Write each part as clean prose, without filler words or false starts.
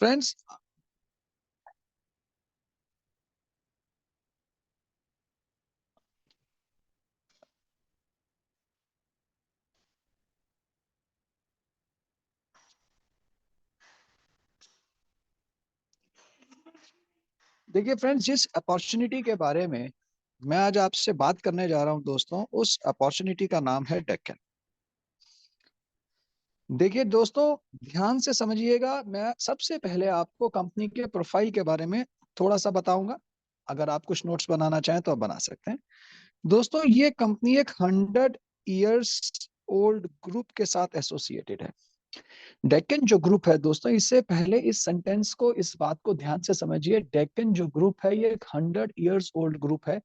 Friends, देखिए friends, जिस opportunity के बारे में मैं आज आपसे बात करने जा रहा हूं दोस्तों, उस अपॉर्चुनिटी का नाम है डेक्कन। देखिए दोस्तों, ध्यान से समझिएगा। मैं सबसे पहले आपको कंपनी के प्रोफाइल के बारे में थोड़ा सा बताऊंगा। अगर आप कुछ नोट्स बनाना चाहें तो आप बना सकते हैं। दोस्तों, ये कंपनी एक 100 इयर्स ओल्ड ग्रुप के साथ एसोसिएटेड है। डेक्कन जो ग्रुप है दोस्तों, इससे पहले इस सेंटेंस को, इस बात को ध्यान से समझिए। डेक्कन जो ग्रुप है, ये एक 100 इयर्स ओल्ड ग्रुप है।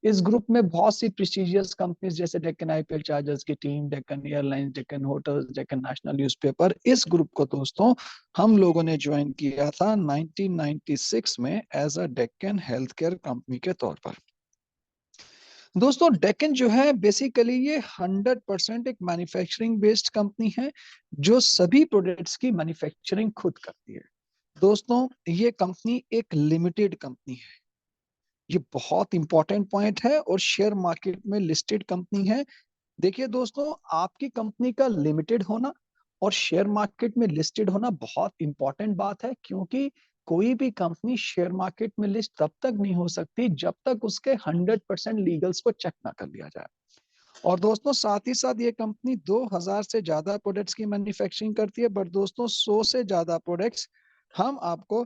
इस ग्रुप में बहुत सी प्रेस्टिजियस कंपनीज जैसे डेक्कन आईपीएल चार्जर्स की team, Deccan airlines, Deccan hotels, Deccan national newspaper, इस ग्रुप को दोस्तों हम लोगों ने ज्वाइन किया था 1996 में as a Deccan health care company के तौर पर। दोस्तों, डेक्कन जो है बेसिकली ये 100% एक मैन्युफैक्चरिंग बेस्ड कंपनी है, जो सभी प्रोडक्ट्स की मैन्युफैक्चरिंग खुद करती है। दोस्तों, ये कंपनी एक लिमिटेड कंपनी है। ये बहुत इंपॉर्टेंट पॉइंट है, और शेयर मार्केट में लिस्टेड कंपनी है। देखिए दोस्तों, आपकी कंपनी का लिमिटेड होना और शेयर मार्केट में लिस्टेड होना बहुत इंपॉर्टेंट बात है, क्योंकि कोई भी कंपनी शेयर मार्केट में लिस्ट तब तक नहीं हो सकती जब तक उसके 100% लीगल्स को चेक ना कर लिया जाए। और दोस्तों, साथ ही साथ ये कंपनी 2000 से ज्यादा प्रोडक्ट्स की मैन्युफैक्चरिंग करती है। बट दोस्तों, 100 से ज्यादा प्रोडक्ट्स हम आपको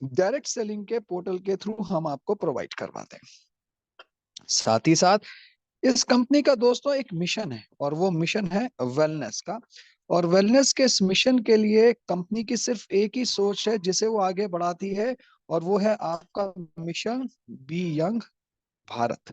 डायरेक्ट सेलिंग के पोर्टल के थ्रू हम आपको प्रोवाइड करवाते हैं। साथ ही साथ इस कंपनी का दोस्तों एक मिशन है, और वो मिशन है वेलनेस का। और वेलनेस के इस मिशन के लिए कंपनी की सिर्फ एक ही सोच है जिसे वो आगे बढ़ाती है, और वो है आपका मिशन बी यंग भारत।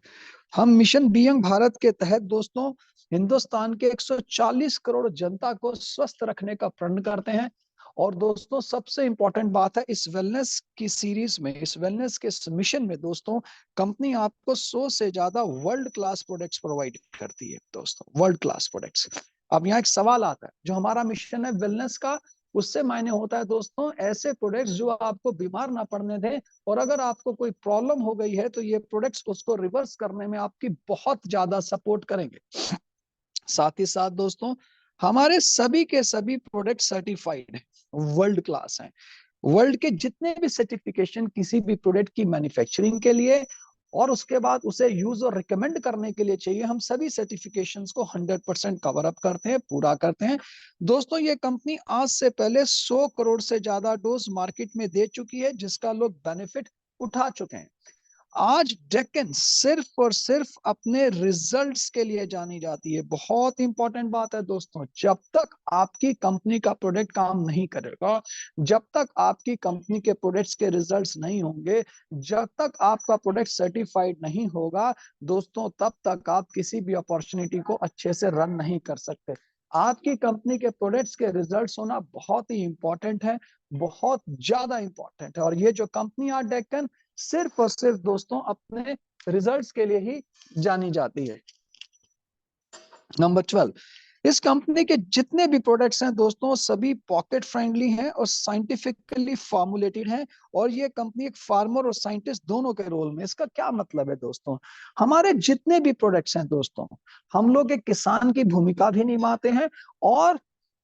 हम मिशन बी यंग भारत के तहत दोस्तों हिंदुस्तान के 140 करोड़ जनता को स्वस्थ रखने का प्रण करते हैं। और दोस्तों, सबसे इंपॉर्टेंट बात है, इस वेलनेस की सीरीज में, इस वेलनेस के मिशन में दोस्तों, कंपनी आपको 100 से ज्यादा वर्ल्ड क्लास प्रोडक्ट्स प्रोवाइड करती है। दोस्तों, वर्ल्ड क्लास प्रोडक्ट्स। अब यहाँ एक सवाल आता है, जो हमारा मिशन है वेलनेस का, उससे मायने होता है दोस्तों ऐसे प्रोडक्ट्स जो आपको बीमार ना पड़ने दें, और अगर आपको कोई प्रॉब्लम हो गई है तो ये प्रोडक्ट्स उसको रिवर्स करने में आपकी बहुत ज्यादा सपोर्ट करेंगे। साथ ही साथ दोस्तों, हमारे सभी के सभी प्रोडक्ट सर्टिफाइड हैं, वर्ल्ड क्लास हैं। वर्ल्ड के जितने भी सर्टिफिकेशन किसी भी प्रोडक्ट की मैन्युफैक्चरिंग के लिए और उसके बाद उसे यूज और रिकमेंड करने के लिए चाहिए, हम सभी सर्टिफिकेशंस को 100% कवर अप करते हैं, पूरा करते हैं। दोस्तों, ये कंपनी आज से पहले 100 करोड़ से ज्यादा डोज मार्केट में दे चुकी है, जिसका लोग बेनिफिट उठा चुके हैं। आज डेक्कन सिर्फ और सिर्फ अपने रिजल्ट्स के लिए जानी जाती है। बहुत इंपॉर्टेंट बात है दोस्तों, जब तक आपकी कंपनी का प्रोडक्ट काम नहीं करेगा, जब तक आपकी कंपनी के प्रोडक्ट्स के रिजल्ट्स नहीं होंगे, जब तक आपका प्रोडक्ट सर्टिफाइड नहीं होगा दोस्तों, तब तक आप किसी भी अपॉर्चुनिटी को अच्छे से रन नहीं कर सकते। आपकी कंपनी के प्रोडक्ट्स के रिजल्ट्स होना बहुत ही इंपॉर्टेंट है, बहुत ज्यादा इंपॉर्टेंट है। और ये जो कंपनी आज डेक्कन सिर्फ और सिर्फ दोस्तों अपने रिजल्ट्स के लिए ही जानी जाती है। नंबर 12, इस कंपनी के जितने भी प्रोडक्ट्स हैं दोस्तों, सभी पॉकेट फ्रेंडली हैं और साइंटिफिकली फॉर्मुलेटेड हैं। और ये कंपनी एक फार्मर और साइंटिस्ट दोनों के रोल में। इसका क्या मतलब है दोस्तों, हमारे जितने भी प्रोडक्ट्स हैं दोस्तों, हम लोग एक किसान की भूमिका भी निभाते हैं, और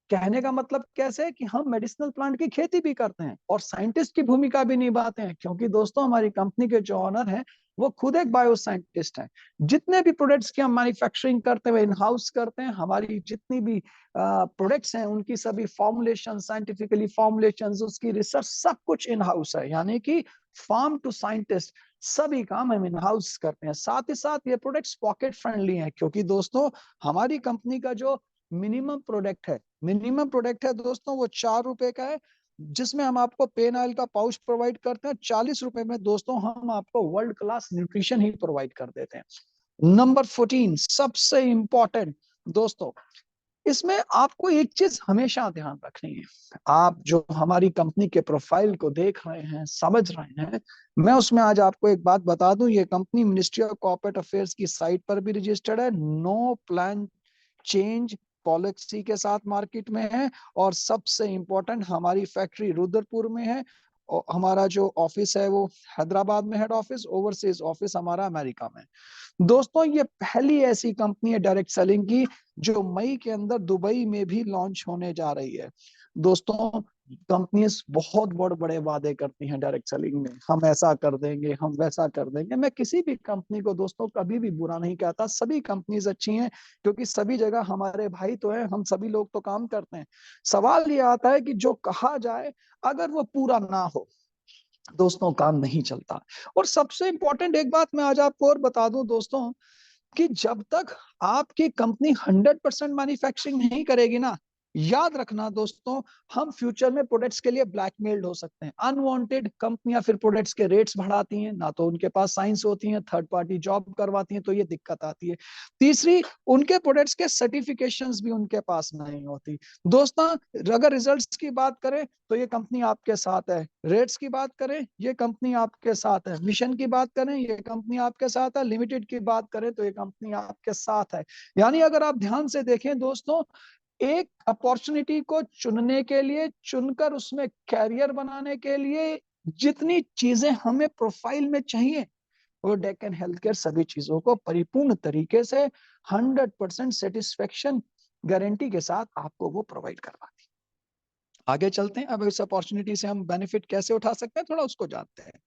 कहने का मतलब कैसे है कि हम मेडिसिनल प्लांट की खेती भी करते हैं और साइंटिस्ट की भूमिका भी निभाते हैं, क्योंकि दोस्तों हमारी कंपनी के जो ऑनर हैं वो खुद एक बायो साइंटिस्ट हैं। जितने भी प्रोडक्ट्स की हम मैन्युफैक्चरिंग करते हैं, इन हाउस करते हैं। हमारी जितनी भी प्रोडक्ट्स हैं उनकी सभी फॉर्मुलेशन, साइंटिफिकली फॉर्मुलेशन, उसकी रिसर्च, सब कुछ इन हाउस है। यानी कि फार्म टू साइंटिस्ट सभी काम हम इन हाउस करते हैं। साथ ही साथ ये प्रोडक्ट्स पॉकेट फ्रेंडली हैं, क्योंकि दोस्तों हमारी कंपनी का जो मिनिमम प्रोडक्ट है दोस्तों, वो 4 रुपए का है, जिसमें हम आपको पेन ऑयल का पाउच प्रोवाइड करते हैं। 40 रुपए में दोस्तों हम आपको वर्ल्ड क्लास न्यूट्रिशन ही प्रोवाइड कर देते हैं। नंबर 14, सबसे इंपॉर्टेंट दोस्तों, इसमें आपको एक चीज हमेशा ध्यान रखनी है। आप जो हमारी कंपनी के प्रोफाइल को देख रहे हैं, समझ रहे हैं, मैं उसमें आज आपको एक बात बता दूं, ये company ministry of corporate affairs की साइट पर भी रजिस्टर्ड है। नो प्लान चेंज पॉलिसी के साथ मार्केट में है, और सबसे इंपॉर्टेंट हमारी फैक्ट्री रुद्रपुर में है, और हमारा जो ऑफिस है वो हैदराबाद में हेड ऑफिस, ओवरसीज ऑफिस हमारा अमेरिका में। दोस्तों ये पहली ऐसी कंपनी है डायरेक्ट सेलिंग की जो मई के अंदर दुबई में भी लॉन्च होने जा रही है। दोस्तों कंपनी बहुत बड़े बड़े वादे करती हैं डायरेक्ट सेलिंग में, हम ऐसा कर देंगे, हम वैसा कर देंगे। मैं किसी भी कंपनी को दोस्तों कभी भी बुरा नहीं कहता, सभी कंपनीज अच्छी हैं, क्योंकि सभी जगह हमारे भाई तो हैं, हम सभी लोग तो काम करते हैं। सवाल ये आता है कि जो कहा जाए अगर वो पूरा ना हो दोस्तों काम नहीं चलता। और सबसे इंपॉर्टेंट एक बात मैं आज आपको और बता दूं दोस्तों, कि जब तक आपकी कंपनी 100% मैन्युफैक्चरिंग नहीं करेगी ना, याद रखना दोस्तों, हम फ्यूचर में प्रोडक्ट्स के लिए ब्लैकमेल्ड हो सकते हैं। अनवांटेड कंपनियां फिर प्रोडक्ट्स के रेट्स बढ़ाती हैं, ना तो उनके पास साइंस होती है, थर्ड पार्टी जॉब करवाती हैं, तो ये दिक्कत आती है। तीसरी, उनके प्रोडक्ट्स के सर्टिफिकेशंस भी उनके पास नहीं होती। दोस्तों अगर रिजल्ट्स की बात करें तो ये कंपनी आपके साथ है, रेट्स की बात करें ये कंपनी आपके साथ है, मिशन की बात करें ये कंपनी आपके साथ है, लिमिटेड की बात करें तो ये कंपनी आपके साथ है। यानी अगर आप ध्यान से देखें दोस्तों, एक अपॉर्चुनिटी को चुनने के लिए, चुनकर उसमें कैरियर बनाने के लिए जितनी चीजें हमें प्रोफाइल में चाहिए, वो डेक्कन हेल्थकेयर सभी चीजों को परिपूर्ण तरीके से 100% सेटिस्फेक्शन गारंटी के साथ आपको वो प्रोवाइड करवाती है। आगे चलते हैं, अब इस अपॉर्चुनिटी से हम बेनिफिट कैसे उठा सकते हैं थोड़ा उसको जानते हैं।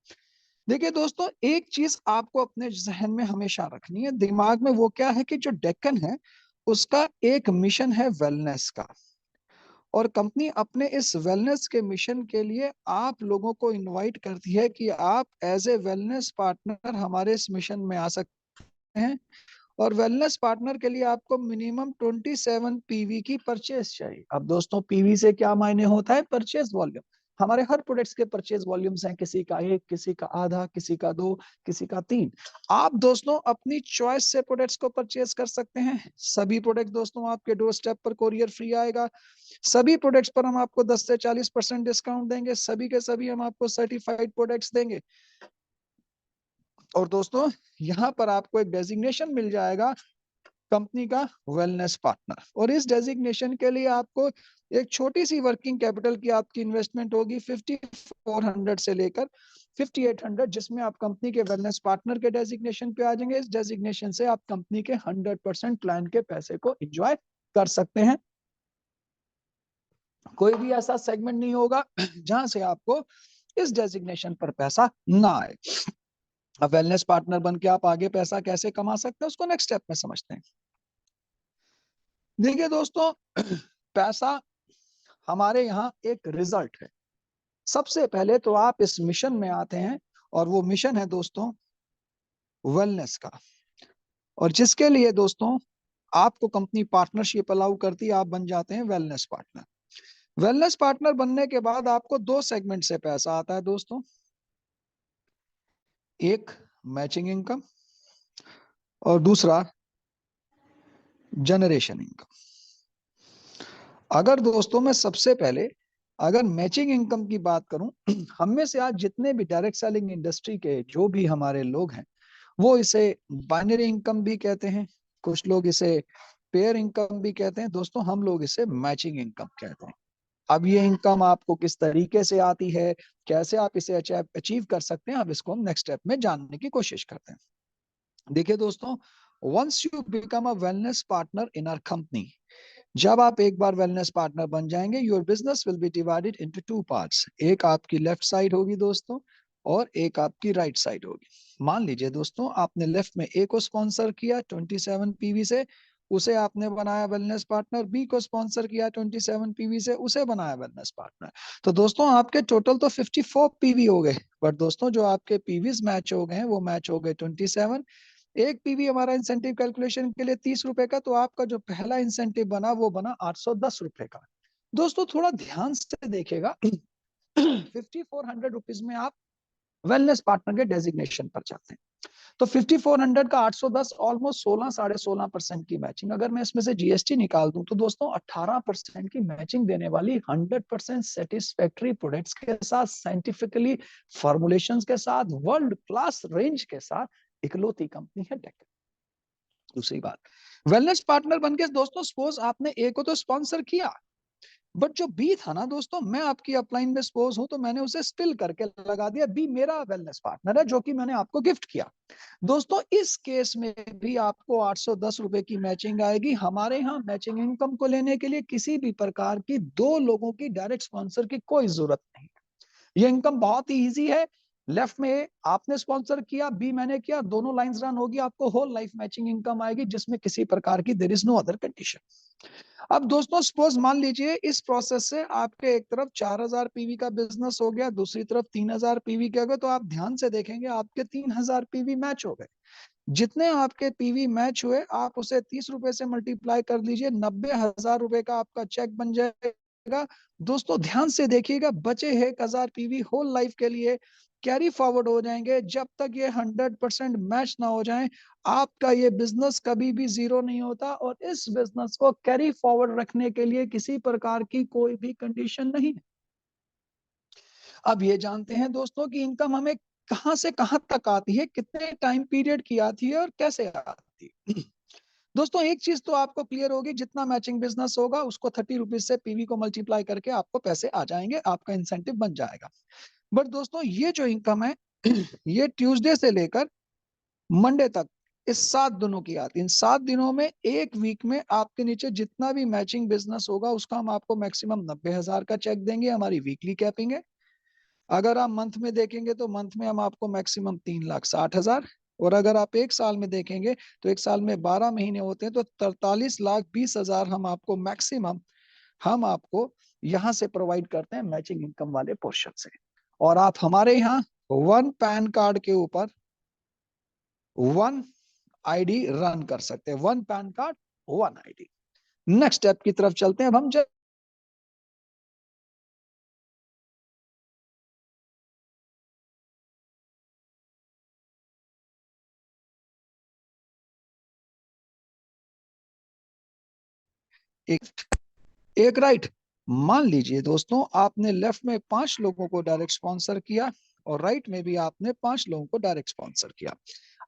देखिए दोस्तों, एक चीज आपको अपने जहन में हमेशा रखनी है, दिमाग में, वो क्या है कि जो डेक्कन है उसका एक मिशन है वेलनेस का, और कंपनी अपने इस वेलनेस के मिशन के लिए आप लोगों को इनवाइट करती है कि आप एज ए वेलनेस पार्टनर हमारे इस मिशन में आ सकते हैं। और वेलनेस पार्टनर के लिए आपको मिनिमम 27 पीवी की परचेज चाहिए। अब दोस्तों पीवी से क्या मायने होता है, परचेज वॉल्यूम। हमारे हर प्रोडक्ट्स के परचेज वॉल्यूम्स हैं, किसी का एक, किसी का आधा, किसी का दो, किसी का तीन। आप दोस्तों अपनी चॉइस से प्रोडक्ट्स को परचेज कर सकते हैं। सभी प्रोडक्ट दोस्तों आपके डोर स्टेप पर कोरियर फ्री आएगा। सभी प्रोडक्ट्स पर हम आपको 10 से 40% डिस्काउंट देंगे, सभी के सभी हम आपको सर्टिफाइड प्रोडक्ट्स देंगे। और दोस्तों यहाँ पर आपको एक डेजिग्नेशन मिल जाएगा कंपनी का वेलनेस पार्टनर, और इस डेजिग्नेशन के लिए आपको एक छोटी सी वर्किंग कैपिटल की आपकी इन्वेस्टमेंट होगी 5400 से लेकर 5800, जिसमें आप कंपनी के वेलनेस पार्टनर के डेजिग्नेशन पे आ जाएंगे। इस डेजिग्नेशन से आप कंपनी के 100% प्लान के पैसे को एंजॉय कर सकते हैं। कोई भी ऐसा सेगमेंट नहीं होगा जहां से आपको इस डेजिग्नेशन पर पैसा ना आए। अब वेलनेस पार्टनर बन के आप आगे पैसा कैसे कमा सकते हैं उसको नेक्स्ट स्टेप में समझते हैं। देखिए दोस्तों, पैसा हमारे यहाँ एक रिजल्ट है। सबसे पहले तो आप इस मिशन में आते हैं, और वो मिशन है दोस्तों वेलनेस का, और जिसके लिए दोस्तों आपको कंपनी पार्टनरशिप अलाउ करती है, आप बन जाते हैं वेलनेस पार्टनर। वेलनेस पार्टनर बनने के बाद आपको दो सेगमेंट से पैसा आता है दोस्तों, एक मैचिंग इनकम और दूसरा जनरेशन इनकम। अगर दोस्तों मैं सबसे पहले अगर मैचिंग इनकम की बात करूं, हम में से आज जितने भी डायरेक्ट सेलिंग इंडस्ट्री के जो भी हमारे लोग हैं, वो इसे बाइनरी इनकम भी कहते हैं, कुछ लोग इसे पेयर इनकम भी कहते हैं, दोस्तों हम लोग इसे मैचिंग इनकम कहते हैं। अब ये इनकम आपको किस तरीके से आती है, कैसे आप इसे अचीव कर सकते हैं, अब इसको हम नेक्स्ट स्टेप में जानने की कोशिश करते हैं। देखिए दोस्तों, once you become a wellness partner in our company, जब आप एक बार वेलनेस पार्टनर बन जाएंगे, your business will be divided into two parts. एक आपकी लेफ्ट साइड होगी दोस्तों, और एक आपकी राइट साइड होगी। मान लीजिए दोस्तों आपने लेफ्ट में ए को स्पॉन्सर किया 27 पीवी से, उसे आपने बनाया वेलनेस पार्टनर। बी को स्पॉन्सर किया 27 पीवी से, उसे बनाया वेलनेस पार्टनर। तो दोस्तों आपके टोटल तो 54 पीवी हो गए, बट दोस्तों जो आपके पीवीज मैच हो गए हैं वो मैच हो गए 27। एक पीवी हमारा इंसेंटिव कैलकुलेशन के लिए 30 रुपए का, तो आपका जो पहला इंसेंटिव बना वो बना 810 रुपए का। दोस्तों थोड़ा ध्यान से देखिएगा, 5400 रुपीज में आप वेलनेस पार्टनर के डेजिग्नेशन पर जाते हैं, तो 5400 का 810 ऑलमोस्ट 16-16.5% की मैचिंग। अगर मैं इसमें से जीएसटी निकाल दूं तो दोस्तों 18% की मैचिंग देने वाली 100% सेटिस्फैक्टरी प्रोडक्ट्स के साथ, साइंटिफिकली फॉर्मुलेशंस के साथ, वर्ल्ड क्लास रेंज के साथ इकलौती कंपनी है डेक्कन। दूसरी बात, वेलनेस पार्टनर बन के दोस्तों सपोज आपने ए को तो स्पॉन्सर किया, बट जो बी था ना दोस्तों, मैं आपकी अपलाइन में सपोज हूं तो मैंने उसे स्टिल करके लगा दिया, बी मेरा वेलनेस पार्टनर है जो कि मैंने आपको गिफ्ट किया। दोस्तों इस केस में भी आपको 810 रुपए की मैचिंग आएगी। हमारे यहाँ मैचिंग इनकम को लेने के लिए किसी भी प्रकार की दो लोगों की डायरेक्ट स्पॉन्सर की कोई जरूरत नहीं। ये इनकम बहुत ही इजी है। लेफ्ट में आपने स्पॉन्सर किया, बी मैंने किया, दोनों लाइंस रन होगी, आपको होल लाइफ मैचिंग इनकम आएगी जिसमें किसी प्रकार की there is no other condition. अब दोस्तों सपोज मान लीजिए इस प्रोसेस से आपके एक तरफ 4000 पीवी का बिजनेस हो गया, दूसरी तरफ 3000 पीवी के हो गए, तो आप ध्यान से देखेंगे आपके 3000 पीवी मैच हो गए। जितने आपके पीवी मैच हुए आप उसे 30 रुपए से मल्टीप्लाई कर लीजिए, 90,000 रुपए का आपका चेक बन जाएगा। दोस्तों ध्यान से देखिएगा, बचे 1000 पीवी होल लाइफ के लिए कैरी फॉरवर्ड हो जाएंगे। जब तक ये 100% मैच ना हो जाए आपका ये बिजनेस कभी भी जीरो नहीं होता, और इस बिजनेस को कैरी फॉरवर्ड रखने के लिए किसी प्रकार की कोई भी कंडीशन नहीं है। अब ये जानते हैं दोस्तों कि इनकम हमें कहां से कहां तक आती है, कितने टाइम पीरियड की आती है और कैसे आती है। दोस्तों एक चीज तो आपको क्लियर होगी, जितना मैचिंग बिजनेस होगा उसको 30 रुपीज से पीवी को मल्टीप्लाई करके आपको पैसे आ जाएंगे, आपका इंसेंटिव बन जाएगा। बट दोस्तों ये जो इनकम है ये ट्यूसडे से लेकर मंडे तक इस 7 दिनों की आती है। इन 7 दिनों में एक वीक में आपके नीचे जितना भी मैचिंग बिजनेस होगा उसका हम आपको मैक्सिमम 90,000 का चेक देंगे, हमारी वीकली कैपिंग है। अगर आप मंथ में देखेंगे तो मंथ में हम आपको मैक्सिमम 3,60,000, और अगर आप एक साल में देखेंगे तो एक साल में 12 महीने होते हैं तो 43,20,000 हम आपको मैक्सिमम हम आपको यहाँ से प्रोवाइड करते हैं मैचिंग इनकम वाले पोर्शन से। और आप हमारे यहाँ वन पैन कार्ड के ऊपर वन आईडी रन कर सकते हैं, one pan card one ID. Next step की तरफ चलते हैं। अब हम एक एक राइट, मान लीजिए दोस्तों आपने लेफ्ट में 5 लोगों को डायरेक्ट स्पॉन्सर किया और राइट में भी आपने 5 लोगों को डायरेक्ट स्पॉन्सर किया।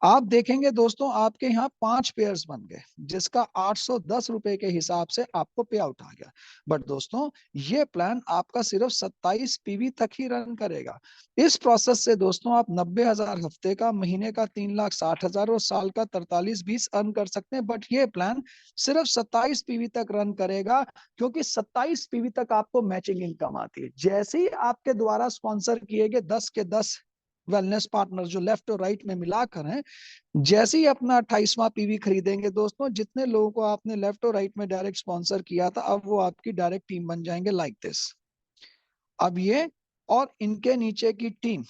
आप देखेंगे दोस्तों आपके यहाँ 5 पेयर्स बन गए जिसका 810 रुपए के हिसाब से आपको पे आउट आ गया। बट दोस्तों ये प्लान आपका सिर्फ 27 पीवी तक ही रन करेगा। इस प्रोसेस से दोस्तों आप 90,000 हफ्ते का, महीने का 3,60,000 और साल का 43-20 अर्न कर सकते हैं। बट ये प्लान सिर्फ 27 पीवी तक रन करेगा क्योंकि 27 पीवी तक आपको मैचिंग इनकम आती है। जैसे ही आपके द्वारा स्पॉन्सर किए गए 10 के 10 वेलनेस पार्टनर जो लेफ्ट और राइट में मिलाकर हैं, जैसे ही अपना 28वां पीवी खरीदेंगे दोस्तों, जितने लोगों को आपने लेफ्ट और राइट में डायरेक्ट स्पॉन्सर किया था अब वो आपकी डायरेक्ट टीम बन जाएंगे लाइक दिस। अब ये और इनके नीचे की टीम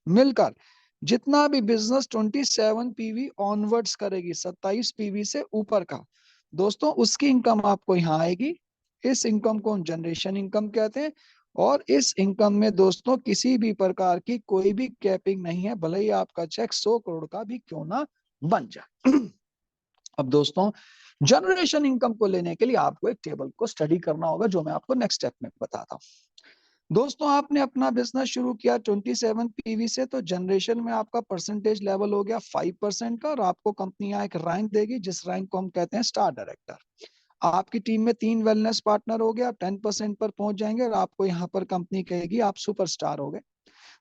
मिलकर जितना भी बिजनेस 27 पीवी ऑनवर्ड्स करेगी, 27 पीवी से ऊपर का दोस्तों, उसकी इनकम आपको यहाँ आएगी। इस इनकम को जनरेशन इनकम कहते हैं। और इस इनकम में दोस्तों किसी भी प्रकार की कोई भी कैपिंग नहीं है, भले ही आपका चेक 100 करोड़ का भी क्यों ना बन जाए। अब दोस्तों जनरेशन इनकम को लेने के लिए आपको एक टेबल को स्टडी करना होगा जो मैं आपको नेक्स्ट स्टेप में बताता हूँ। दोस्तों आपने अपना बिजनेस शुरू किया 27 पीवी से, तो जनरेशन में आपका परसेंटेज लेवल हो गया 5% का, और आपको कंपनी यहाँ एक रैंक देगी जिस रैंक को हम कहते हैं स्टार डायरेक्टर। आपकी टीम में 3 वेलनेस पार्टनर हो गए, आप 10% पर पहुंच जाएंगे और आपको यहाँ पर कंपनी कहेगी आप सुपरस्टार हो गए।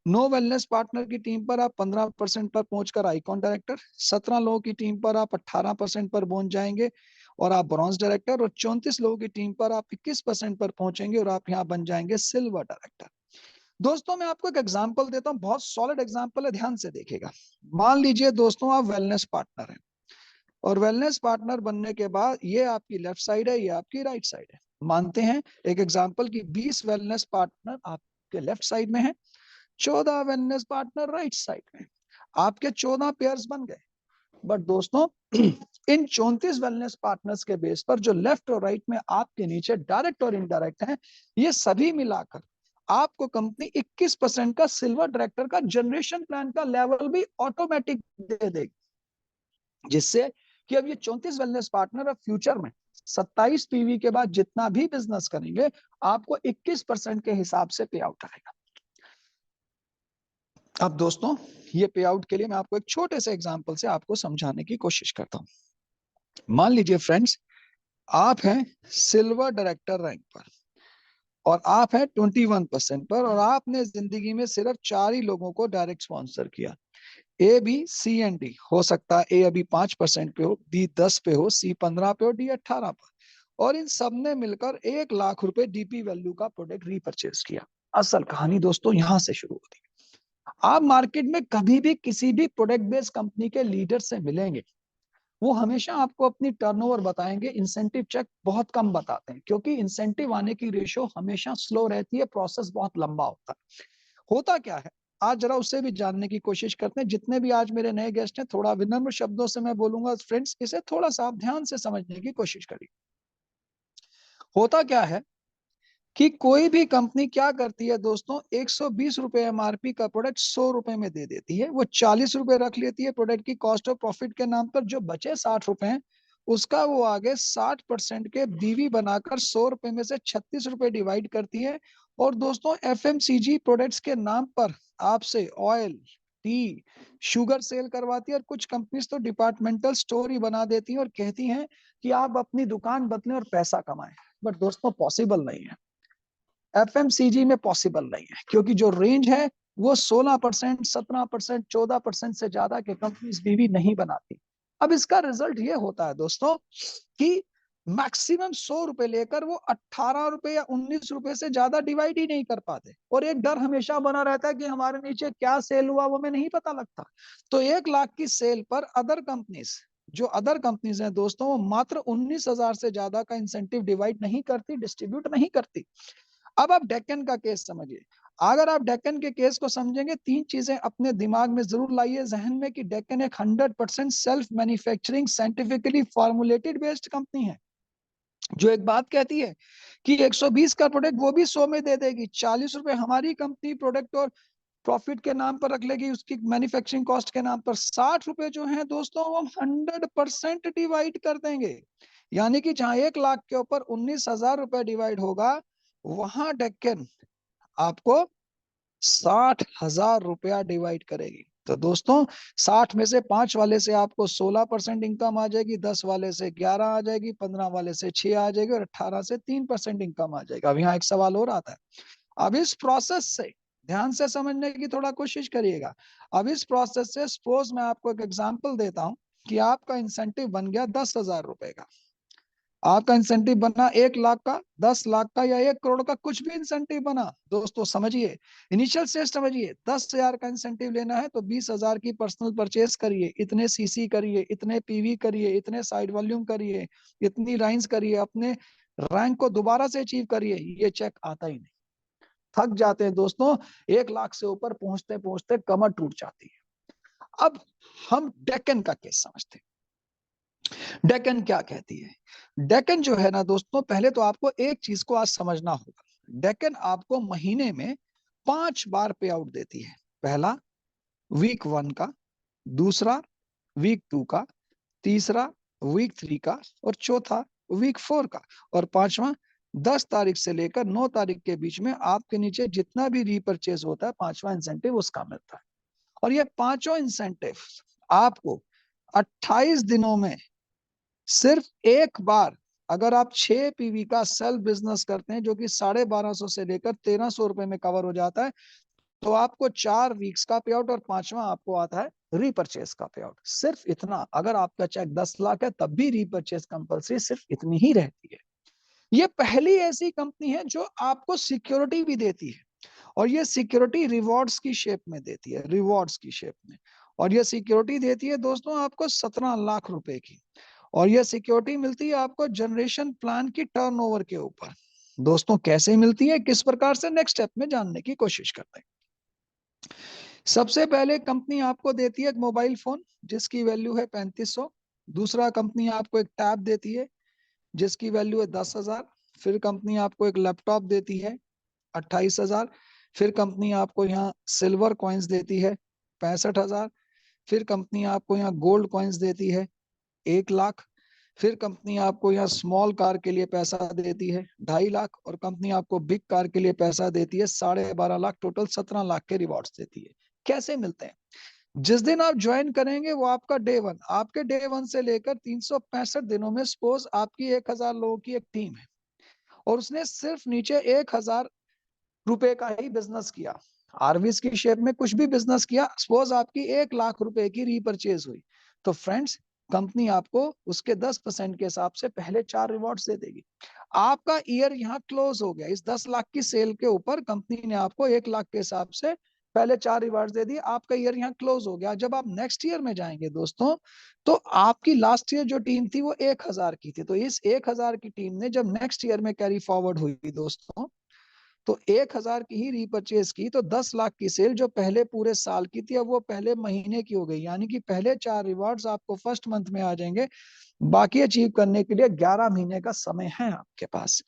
9 वेलनेस पार्टनर की टीम पर आप 15% पर पहुंचकर आइकॉन डायरेक्टर, 17 लोगों की टीम पर आप 18% पर पहुंच जाएंगे और आप ब्रॉन्ज डायरेक्टर, और 34 लोगों की टीम पर आप 21% पर पहुंचेंगे और आप यहाँ बन जाएंगे सिल्वर डायरेक्टर। दोस्तों मैं आपको एक एग्जांपल देता हूँ, बहुत सॉलिड एग्जांपल है, ध्यान से देखिएगा। मान लीजिए दोस्तों आप वेलनेस पार्टनर हैं, और वेलनेस पार्टनर बनने के बाद ये आपकी लेफ्ट साइड है, ये आपकी राइट साइड है। मानते हैं एक एग्जांपल की 20 वेलनेस पार्टनर आपके लेफ्ट साइड में है, 14 वेलनेस पार्टनर राइट साइड में। आपके 14 पेयर्स बन गए। बट दोस्तों इन 34 वेलनेस पार्टनर्स के बेस पर जो लेफ्ट और राइट में आपके नीचे डायरेक्ट और इनडायरेक्ट हैं, ये सभी मिलाकर आपको कंपनी 21% का सिल्वर डायरेक्टर का जनरेशन प्लान का लेवल भी ऑटोमेटिक दे देगी, जिससे कि अब ये 34 वेलनेस पार्टनर अब फ्यूचर में 27 पीवी के बाद जितना भी बिजनेस करेंगे आपको 21% के हिसाब से पे आउट आएगा। अब दोस्तों ये पे आउट के लिए मैं आपको एक छोटे से एग्जांपल से आपको समझाने की कोशिश करता हूं। मान लीजिए फ्रेंड्स, आप हैं सिल्वर डायरेक्टर रैंक पर और आप हैं 21% पर, और आपने जिंदगी में सिर्फ 4 ही लोगों को डायरेक्ट स्पॉन्सर किया, ए, बी, सी एंड डी। हो सकता है ए अभी 5% पे हो, बी 10 पे हो, सी 15 पे हो, डी 18 पर, और इन सब ने मिलकर 1 लाख रुपए डीपी वैल्यू का प्रोडक्ट रीपरचेज किया। असल कहानी दोस्तों यहां से शुरू होती है। आप मार्केट में कभी भी किसी भी प्रोडक्ट बेस्ड कंपनी के लीडर से मिलेंगे, वो हमेशा आपको अपनी टर्नओवर बताएंगे, इंसेंटिव चेक बहुत कम बताते हैं, क्योंकि इंसेंटिव आने की रेशो हमेशा स्लो रहती है, प्रोसेस बहुत लंबा होता है। होता क्या है, आज जरा उससे भी जानने की कोशिश करते हैं। जितने भी आज मेरे नए गेस्ट हैं, थोड़ा विनम्र शब्दों से मैं बोलूंगा फ्रेंड्स, इसे थोड़ा सा आप ध्यान से समझने की कोशिश करिए। होता क्या है कि कोई भी कंपनी क्या करती है दोस्तों, 120 रुपए एमआरपी का प्रोडक्ट 100 रुपए में दे देती है, वो 40 रुपए रख लेती है प्रोडक्ट की कॉस्ट ऑफ प्रॉफिट के नाम पर, जो बचे 60 रुपए हैं उसका वो आगे 60% के बीवी बनाकर 100 रुपए में से 36 रुपए डिवाइड करती है। और दोस्तों एफएमसीजी प्रोडक्ट्स के नाम पर आपसे ऑयल, टी, शुगर सेल करवाती है, और कुछ कंपनीज तो डिपार्टमेंटल स्टोर ही बना देती हैं और कहती हैं कि आप अपनी दुकान बदलें और पैसा कमाएं। बट दोस्तों पॉसिबल नहीं है, एफएमसीजी में पॉसिबल नहीं है, क्योंकि जो रेंज है वो 16%, 17%, 14% से ज्यादा के कंपनीज बीवी नहीं बनाती। अब इसका रिजल्ट ये होता है दोस्तों कि मैक्सिमम 100 रुपए लेकर वो 18 रुपए या 19 रुपए से ज्यादा डिवाइड ही नहीं कर पाते, और एक डर हमेशा बना रहता है कि हमारे नीचे क्या सेल हुआ वो हमें नहीं पता लगता। तो 1 लाख की सेल पर अदर कंपनीज हैं दोस्तों, वो मात्र 19,000 से ज्यादा का इंसेंटिव डिवाइड नहीं करती, डिस्ट्रीब्यूट नहीं करती। अब आप डेक्कन का केस समझिए। अगर आप डेक्कन के केस को समझेंगे, 3 चीजें अपने दिमाग में जरूर लाइए जहन में, कि डेक्कन एक 100% self manufacturing scientifically formulated based company है, जो एक बात कहती है कि 120 का प्रोडक्ट वो भी 100 में दे देगी, 40 रुपए हमारी कंपनी प्रोडक्ट और प्रॉफिट के नाम पर रख लेगी, उसकी मैन्युफैक्चरिंग कॉस्ट के नाम पर 60 रुपए जो है दोस्तों वो हम 100% डिवाइड कर देंगे। यानी कि जहां 1 लाख के ऊपर 19,000 रुपए डिवाइड होगा, वहां डेक्कन आपको 60,000 रुपया डिवाइड करेगी। तो दोस्तों 60 में से 5 वाले से आपको 16% इनकम आ जाएगी, 10 वाले से 11 आ जाएगी, 15 वाले से 6 आ जाएगी, और 18 से 3% इनकम आ जाएगा। अब यहाँ एक सवाल और आता है। अब इस प्रोसेस से ध्यान से समझने की थोड़ा कोशिश करिएगा। अब इस प्रोसेस से सपोज मैं आपको एक एग्जांपल देता हूं कि आपका इंसेंटिव बन गया 10,000 रुपए का। आपका इंसेंटिव बना 1 लाख का, 10 लाख का, या 1 करोड़ का, कुछ भी इंसेंटिव बना दोस्तों समझिए, इनिशियल स्टेज समझिए। 10,000 का इंसेंटिव लेना है तो 20,000 की पर्सनल परचेस करिए, इतने सीसी करिए, इतने पीवी करिए, इतने साइड वॉल्यूम करिए, इतनी लाइंस करिए, अपने रैंक को दोबारा से अचीव करिए। ये चेक आता ही नहीं, थक जाते हैं दोस्तों, 1 लाख से ऊपर पहुंचते पहुंचते कमर टूट जाती है। अब हम डेक्कन का केस समझते हैं। डेक्कन क्या कहती है? डेक्कन जो है ना दोस्तों, पहले तो आपको एक चीज को आज समझना होगा। डेक्कन आपको महीने में 5 बार पे आउट देती है। पहला वीक 1 का, दूसरा वीक 2 का, तीसरा वीक 3 का, और चौथा वीक 4 का, और पांचवा 10 तारीख से लेकर 9 तारीख के बीच में आपके नीचे जितना भी रीपरचेज होता है, पांचवा इंसेंटिव उसका मिलता है। और ये पांचों इंसेंटिव आपको 28 दिनों में सिर्फ एक बार, अगर आप 6 पीवी का सेल्फ बिजनेस करते हैं, जो कि 1250 से लेकर 1300 रुपए में कवर हो जाता है, तो आपको 4 वीक्स का पे आउट, और पांचवा आपको आता है रीपरचेस का पे आउट। सिर्फ इतना। अगर आपका चेक 10 लाख है तब भी रीपरचेस कंपलसरी सिर्फ इतनी ही रहती है। ये पहली ऐसी कंपनी है जो आपको सिक्योरिटी भी देती है, और ये सिक्योरिटी रिवॉर्ड्स की शेप में देती है, रिवॉर्ड्स की शेप में। और ये सिक्योरिटी देती है दोस्तों आपको 17 लाख रुपए की, और ये सिक्योरिटी मिलती है आपको जनरेशन प्लान की टर्नओवर के ऊपर। दोस्तों कैसे मिलती है, किस प्रकार से, नेक्स्ट स्टेप में जानने की कोशिश करते हैं। सबसे पहले कंपनी आपको देती है एक मोबाइल फोन जिसकी वैल्यू है 3500। दूसरा कंपनी आपको एक टैब देती है जिसकी वैल्यू है 10,000। फिर कंपनी आपको एक लैपटॉप देती है 28,000। फिर कंपनी आपको यहाँ सिल्वर कॉइन्स देती है 65,000। फिर कंपनी आपको यहाँ गोल्ड कॉइन्स देती है 1 लाख। फिर कंपनी आपको यहाँ स्मॉल कार के लिए पैसा देती है 2.5 लाख, और कंपनी आपको बिग कार के लिए पैसा देती है 12.5 लाख। टोटल 17 लाख के रिवॉर्ड्स देती है। कैसे मिलते हैं? जिस दिन आप ज्वाइन करेंगे वो आपका डे 1, आपके डे 1 से लेकर 365 दिनों में सपोज आपकी 1000 लोगों की एक टीम है और उसने सिर्फ नीचे 1000 रुपए का ही बिजनेस किया, आरवीज की शेप में कुछ भी बिजनेस किया, सपोज आपकी 1 लाख रुपए की रीपर्चेज हुई, तो फ्रेंड्स कंपनी आपको उसके 10% के हिसाब से पहले 4 रिवॉर्ड्स दे देगी। आपका ईयर यहाँ क्लोज हो गया, इस 10 लाख की सेल के ऊपर कंपनी ने आपको 1 लाख के हिसाब से पहले 4 रिवार्ड दे दिए, आपका ईयर यहाँ क्लोज हो गया। जब आप नेक्स्ट ईयर में जाएंगे दोस्तों, तो आपकी लास्ट ईयर जो टीम थी वो 1000 की थी, तो इस 1000 की टीम ने जब नेक्स्ट ईयर में कैरी फॉरवर्ड हुई दोस्तों, तो 1000 की ही रीपर्चेज की, तो 10 लाख की सेल जो पहले पूरे साल की थी अब वो पहले महीने की हो गई, यानी कि पहले 4 रिवार्ड्स आपको फर्स्ट मंथ में आ जाएंगे, बाकी अचीव करने के लिए 11 महीने का समय है आपके पास।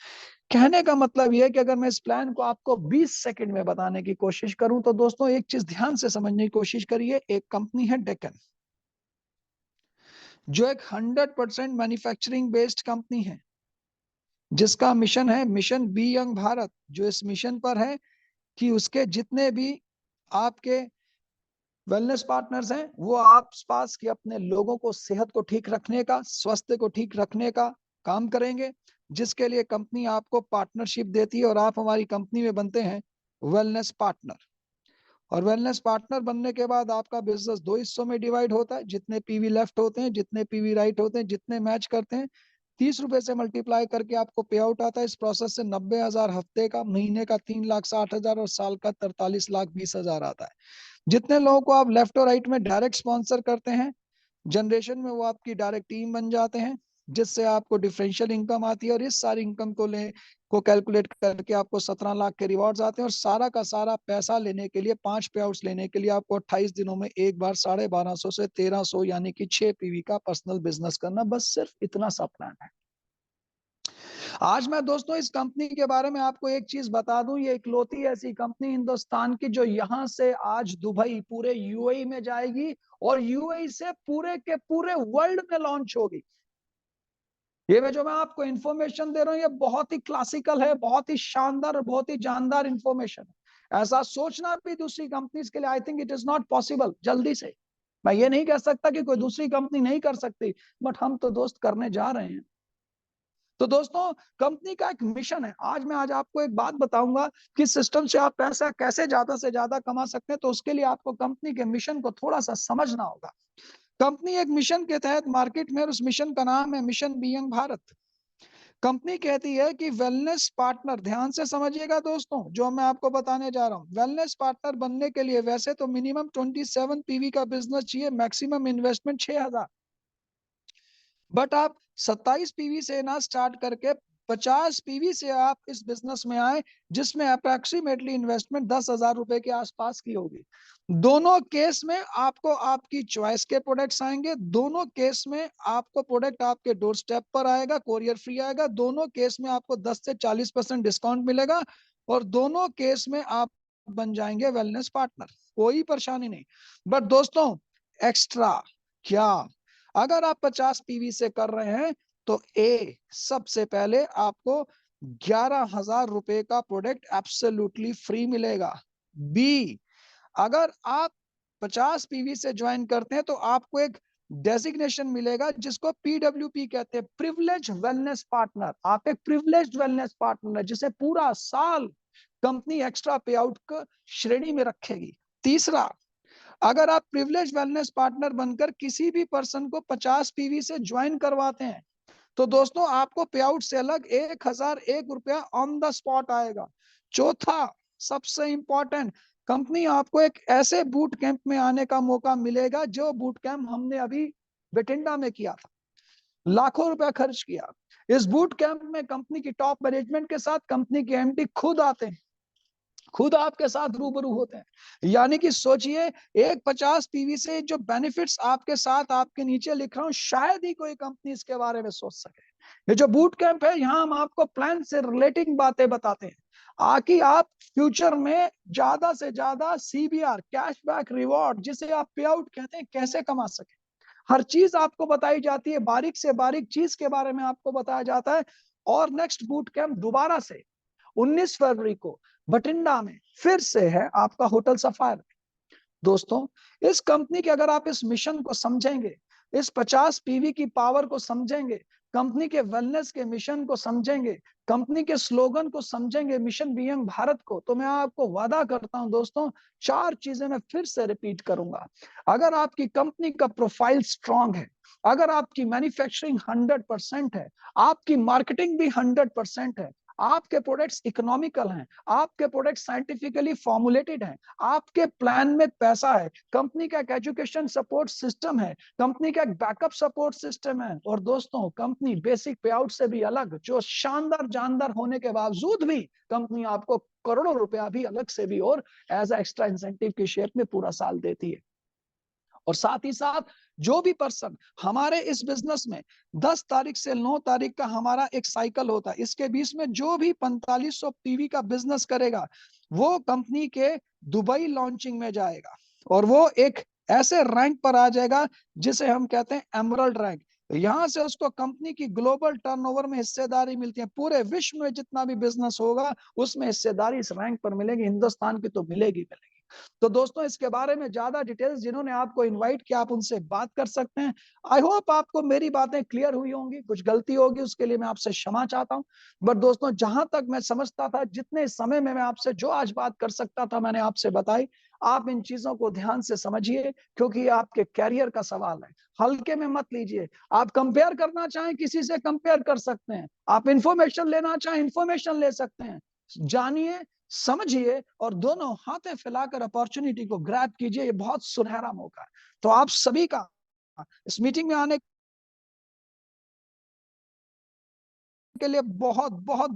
कहने का मतलब यह है कि अगर मैं इस प्लान को आपको 20 सेकंड में बताने की कोशिश करूं, तो दोस्तों एक चीज ध्यान से समझने की कोशिश करिए, एक कंपनी है डेक्कन, जो एक 100% मैन्युफैक्चरिंग बेस्ड कंपनी है, जिसका मिशन है मिशन बी यंग भारत, जो इस मिशन पर है कि उसके जितने भी आपके वेलनेस पार्टनर्स हैं वो आप पास के अपने लोगों को सेहत को ठीक रखने का, स्वास्थ्य को ठीक रखने का काम करेंगे, जिसके लिए कंपनी आपको पार्टनरशिप देती है और आप हमारी कंपनी में बनते हैं वेलनेस पार्टनर। और वेलनेस पार्टनर बनने के बाद आपका बिजनेस 2 हिस्सों में डिवाइड होता है, जितने पीवी लेफ्ट होते हैं, जितने पीवी राइट होते हैं, जितने मैच करते हैं, 30 रुपए से मल्टीप्लाई करके आपको पे आउट आता है। इस प्रोसेस से 90,000 हफ्ते का, महीने का 3,60,000 और साल का 43,20,000 आता है। जितने लोगों को आप लेफ्ट और राइट में डायरेक्ट स्पॉन्सर करते हैं, जनरेशन में वो आपकी डायरेक्ट टीम बन जाते हैं, जिससे आपको डिफरेंशियल इनकम आती है और इस सारी इनकम को कैलकुलेट करके आपको 17 लाख के रिवॉर्ड्स आते हैं और सारा का सारा पैसा लेने के लिए, 5 पे आउट्स लेने के लिए आपको 28 दिनों में एक बार 1250 से 1300 यानी कि 6 पीवी का पर्सनल बिजनेस करना, बस सिर्फ इतना सा प्लान है। आज मैं दोस्तों इस कंपनी के बारे में आपको एक चीज बता दूं, ये इकलौती ऐसी कंपनी हिंदुस्तान की जो यहां से आज दुबई पूरे यूएई में जाएगी और यूएई से पूरे के पूरे वर्ल्ड में लॉन्च होगी। ये जो मैं आपको इंफॉर्मेशन दे रहा हूं ये बहुत ही क्लासिकल है, बहुत ही शानदार और बहुत ही जानदार इंफॉर्मेशन है। ऐसा सोचना भी दूसरी कंपनीज के लिए I think it is not possible जल्दी से। मैं ये नहीं कह सकता कि कोई दूसरी कंपनी नहीं कर सकती, बट हम तो दोस्त करने जा रहे हैं। तो दोस्तों कंपनी का एक मिशन है, आज आपको एक बात बताऊंगा कि सिस्टम से आप पैसा कैसे ज्यादा से ज्यादा कमा सकते हैं, तो उसके लिए आपको कंपनी के मिशन को थोड़ा सा समझना होगा। कंपनी एक मिशन के तहत मार्केट में, और उस मिशन का नाम है mission be young Bharat. Company कहती है कि वेलनेस पार्टनर, ध्यान से समझिएगा दोस्तों जो मैं आपको बताने जा रहा हूं, वेलनेस पार्टनर बनने के लिए वैसे तो मिनिमम 27 पीवी का बिजनेस चाहिए, मैक्सिमम इन्वेस्टमेंट 6000, बट आप 27 पीवी से ना स्टार्ट करके 50 पीवी से आप इस बिजनेस में आए, जिसमें अप्रोक्सीमेटली इन्वेस्टमेंट 10,000 रुपए के आसपास की होगी। दोनों केस में आपको आपकी चॉइस के प्रोडक्ट्स आएंगे, दोनों केस में आपको प्रोडक्ट आपके डोर स्टेप पर आएगा, कोरियर फ्री आएगा, दोनों केस में आपको 10 से 40% डिस्काउंट मिलेगा और दोनों केस में आप बन जाएंगे वेलनेस पार्टनर, कोई परेशानी नहीं। बट दोस्तों एक्स्ट्रा क्या, अगर आप 50 पीवी से कर रहे हैं तो ए सबसे पहले आपको 11,000 रुपए का प्रोडक्ट एब्सोल्युटली फ्री मिलेगा। बी, अगर आप 50 पीवी से ज्वाइन करते हैं तो आपको एक डेजिग्नेशन मिलेगा जिसको पीडब्ल्यूपी कहते हैं, प्रिविलेज वेलनेस पार्टनर। आप एक प्रिविलेज वेलनेस पार्टनर है जिसे पूरा साल कंपनी एक्स्ट्रा पे आउट को श्रेणी में रखेगी। तीसरा, अगर आप प्रिविलेज वेलनेस पार्टनर बनकर किसी भी पर्सन को 50 पीवी से ज्वाइन करवाते हैं तो दोस्तों आपको पे आउट से अलग 1,001 रुपया ऑन द स्पॉट आएगा। चौथा, सबसे इंपॉर्टेंट, कंपनी आपको एक ऐसे बूट कैंप में आने का मौका मिलेगा जो बूट कैंप हमने अभी बठिंडा में किया था, लाखों रुपया खर्च किया। इस बूट कैंप में कंपनी की टॉप मैनेजमेंट के साथ कंपनी के एमडी खुद आते हैं, खुद आपके साथ रूबरू होते हैं। यानी कि सोचिए एक 50 पीवी से जो बेनिफिट्स आपके साथ आपके नीचे लिख रहा हूं, शायद ही कोई कंपनी इसके बारे में सोच सके। ये जो बूट कैंप है यहाँ हम आपको प्लान से रिलेटिंग बातें बताते हैं, आकि आप फ्यूचर में ज्यादा से ज्यादा सीबीआर, कैशबैक रिवॉर्ड, जिसे आप पे आउट कहते हैं, कैसे कमा सके। हर चीज आपको बताई जाती है, बारीक से बारीक चीज के बारे में आपको बताया जाता है। और नेक्स्ट बूट कैंप दोबारा से 19 फरवरी को बठिंडा में फिर से है आपका होटल सफायर। दोस्तों, इस कंपनी के अगर आप इस मिशन को समझेंगे, इस 50 पीवी की पावर को समझेंगे, कंपनी के वेलनेस के मिशन को समझेंगे, कंपनी के स्लोगन को समझेंगे, मिशन बियॉन्ड भारत को, तो मैं आपको वादा करता हूं दोस्तों, 4 चीजें मैं फिर से रिपीट करूंगा। अगर आपकी कंपनी का प्रोफाइल स्ट्रांग है, अगर आपकी मैन्युफैक्चरिंग 100% है, आपकी मार्केटिंग भी 100% है, आपके प्रोडक्ट्स इकोनॉमिकल हैं, आपके प्रोडक्ट साइंटिफिकली फॉर्मुलेटेड हैं, आपके प्लान में पैसा है, कंपनी का एक एजुकेशन सपोर्ट सिस्टम है, कंपनी का एक बैकअप सपोर्ट सिस्टम है, और दोस्तों कंपनी बेसिक पे आउट से भी अलग, जो शानदार जानदार होने के बावजूद भी कंपनी आपको करोड़ों रुपया भी अलग से भी और एज एक्स्ट्रा इंसेंटिव की शेप में पूरा साल देती है। और साथ ही साथ जो भी पर्सन हमारे इस बिजनेस में 10 तारीख से 9 तारीख का हमारा एक साइकिल होता है, इसके बीच में जो भी 4500 पीवी का बिजनेस करेगा, वो कंपनी के दुबई लॉन्चिंग में जाएगा, और वो एक ऐसे रैंक पर आ जाएगा जिसे हम कहते हैं एमरल्ड रैंक। यहां से उसको कंपनी की ग्लोबल टर्नओवर में हिस्सेदारी मिलती है, पूरे विश्व में जितना भी बिजनेस होगा उसमें हिस्सेदारी इस रैंक पर मिलेगी, हिंदुस्तान की तो मिलेगी मिलेगी। तो दोस्तों, इसके बारे में ज्यादा डिटेल्स जिन्होंने आपको इनवाइट किया, आप उनसे बात कर सकते हैं। आई होप आपको मेरी बातें क्लियर हुई होंगी, कुछ गलती होगी उसके लिए मैं आपसे क्षमा चाहता हूं। बट दोस्तों, जहां तक मैं समझता था, जितने समय में मैं आपसे जो आज बात कर सकता था मैंने आपसे बताई। आप इन चीजों को ध्यान से समझिए, क्योंकि ये आपके कैरियर का सवाल है, हल्के में मत लीजिए। आप कंपेयर करना चाहें किसी से कंपेयर कर सकते हैं, आप इंफॉर्मेशन लेना चाहें इंफॉर्मेशन ले सकते हैं। जानिए, समझिए, और दोनों हाथें फैलाकर अपॉर्चुनिटी को ग्रैब कीजिए, ये बहुत सुनहरा मौका है। तो आप सभी का इस मीटिंग में आने के लिए बहुत बहुत